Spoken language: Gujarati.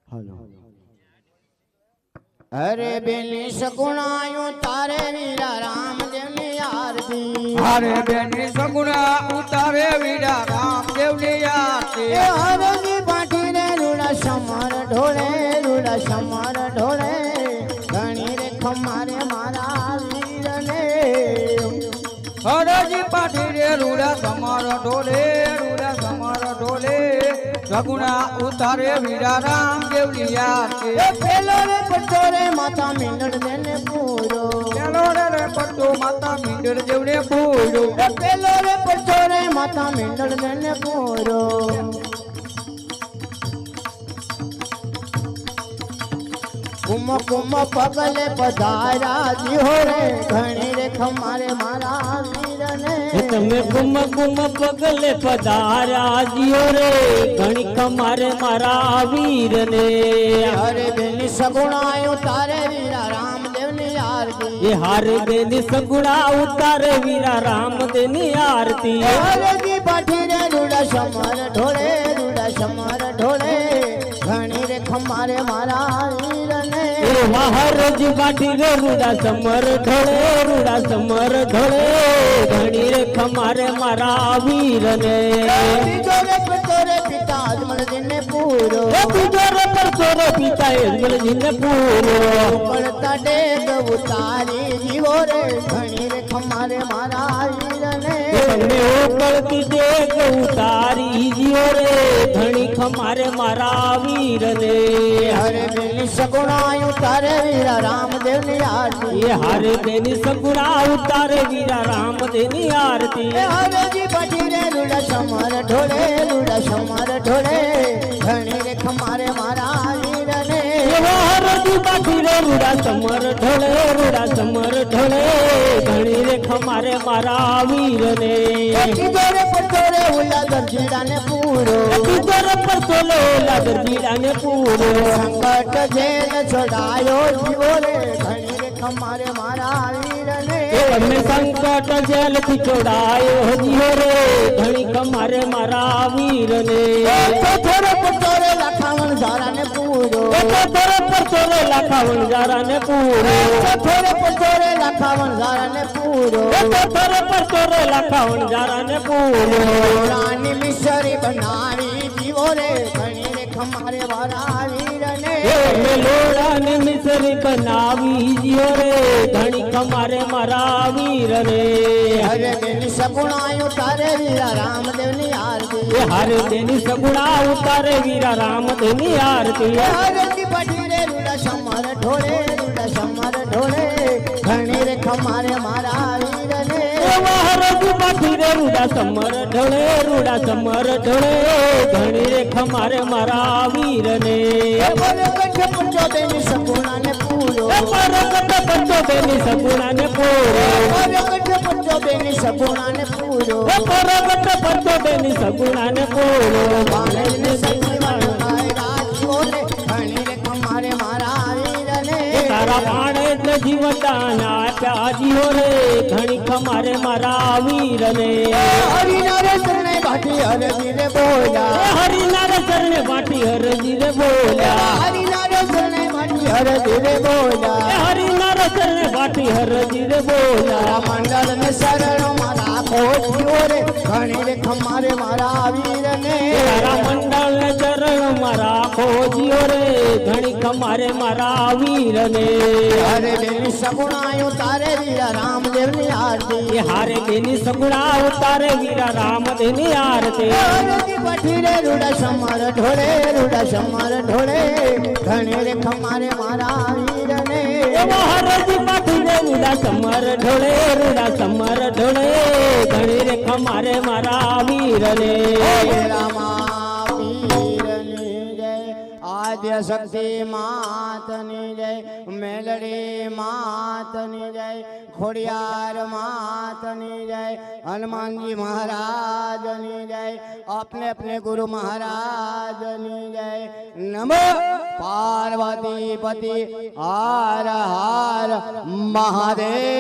हेलो अरे बेनी सगुणायो तारे वीरा रामदेव ने आरती। अरे बेनी सगुणा उतारे वीरा रामदेव ने आरती। हरे जी पाठी रे रूड़ा समर ढोले रूड़ा समर ढोले घणी रे खमारे मारा वीर ने। हरे जी पाठी रे रूड़ा समर ढोले रूड़ा समर ढोले सगुणा उतारे वीरा रामदेव ने आरती। पेलो रे पट्टो रे माता मिंडड़ देने पूरो। पेलो रे पट्टो माता मिंडड़ देवने पूरो। पेलो रे पट्टो रे माता मिंडड़ देने पूरो। कुम कुम पगले पधारा जी हो रे घणी रे खमारे मारा वीर ने। તમે કુમ કુમ પગલે પધારા જીઓ રે ઘણી કમારે મારા વીર ને। हरे बेनी सगुणायो तारे वीरा रामदेव ने आरती। એ હારે બેની સગુણા ઉતારે વીરા રામદેવ ની આરતી। हरे जी पाठी रे रूड़ा समर ढोले रूड़ा समर ढोले घणी रे खमारे मारा वीर ने। એ મહારાજ બાટી રે રૂડા સમર ઢોળે રૂડા સમર ઢોળે ઘણી રે ખમારે મારા વીર ને। બીજો રે પતો રે પિતા અજમલ દિને પૂરો। એ બીજો રે પરસો રે પિતા અજમલ દિને પૂરો। પડતા ડેગ ઉતારી જીવો રે ઘણી રે ખમારે મારા વીર ને। તમે ઉપળતી ડેગ ઉતારી જીઓ રે ઘણી ખમારે મારા વીર ને। હરે બેની સગુણાયો તારે વીરા રામદેવ ની આરતી। એ હારે બેની સગુણા ઉતારે વીરા રામદેવ ની આરતી। હરે જી પાટી રે રૂડા સમર ઢોળે રૂડા સમર ઢોળે ઘણી રે ખમારે મારા વીર ને। એવા હરદી બાકી રે રૂડા સમર ઢોળે રૂડા સમર ઢોળે ઘણી રે ખમારે મારા વીર ને। બીજો રે પડતો રે ઉલા દરજીડા ને પૂરો। બીજો રે પરસો લે ઓલા દરજીડા ને પૂરો। સંકટ જેલ છોડાયો જીવો રે ઘણી રે ખમારે મારા વીર ને। એ તમે સંકટ જેલ થી છોડાયો જીઓ રે ઘણી ખમારે મારા વીર ને। થોડો પડતો રે લખાવણ ધારા ને પૂરો। થોડો પરસો રે લાખાવણ જારા ને પૂરો। થોડો પડતો રે લખાવણ ધારા ને પૂરો। થોડો પરસો રે લાખાવણ જારા ને પૂરો। રાની મિસરી બનાવી જીવો રે ઘણી રે ખમારે મારા વીર ને। એ લોડા ને મિસરી બનાવી જીઓ રે ઘણી ખમારે મારા વીર ને। હરે બેની સગુણાયો તારે વીરા રામદેવ ની આરતી। એ હારે તેની સગુણા ઉતારે વીરા રામદેવ ની આરતી। હરે જી પાટી રે રૂડા સમર ઢોળે રૂડા સમર ઢોળે ઘણી રે ખમારે મારા વીર ને। એવા હરજી પાછી રે રૂડા સમર ઢોળે રૂડા સમર ઢોળે ઘણી રે ખમારે મારા વીર ને। પરગટ પંચો બેની સગુણા ને પૂરો। એ પરગટ પંચો બેની સગુણા ને પૂરો। પરગટ પંચો બેની સગુણા ને પૂરો। એ પરગટ પંચો બેની સગુણા ને પૂરો। બાળક ને સગુણા ગાય રાખ્યો ને ઘણી રે ખમારે મારા વીર ને। તારા પાણે જ જીવદાન આપ્યા જીઓ રે ઘણી ખમારે મારા વીર ને। હરિના રે શરણે બાટી હરજી રે બોલ્યા। હરિના રે શરણે બાટી હરજી રે બોલ્યા। હરિના રે શરણે બાટી હરજી રે બોલ્યા। હરિના રે શરણે બાટી હરજી રે બોલ્યા। મંડળ ને શરણો મારા ખોજીઓ રે ઘણી રે ખમારે મારા વીર ને। તારા મંડળ ને ચરણ મારા ખોજીઓ રે ઘણી ખમારે મારા વીર ને। હરે બેની સગુણાયો તારે વીરા રામદેવ ની આરતી। એ હારે બેની સગુણા ઉતારે વીરા રામદેવ ની આરતી। હરજી પાટી રે રૂડા સમર ઢોળે રૂડા સમર ઢોળે ઘણી રે ખમારે મારા વીર ને। એવા હરજી પાટી રે રૂડા સમર ઢોળે રૂડા સમર ઢોળે ઘણી રે ખમારે મારા વીર ને। હે રામા વીર ની જય આદ્ય શક્તિ માતની જય મેલડી માતની જય ખોડિયાર માતની जय हनुमान जी महाराज जय अपने अपने गुरु महाराज जय नमो पार्वती पति हर हर महादेव।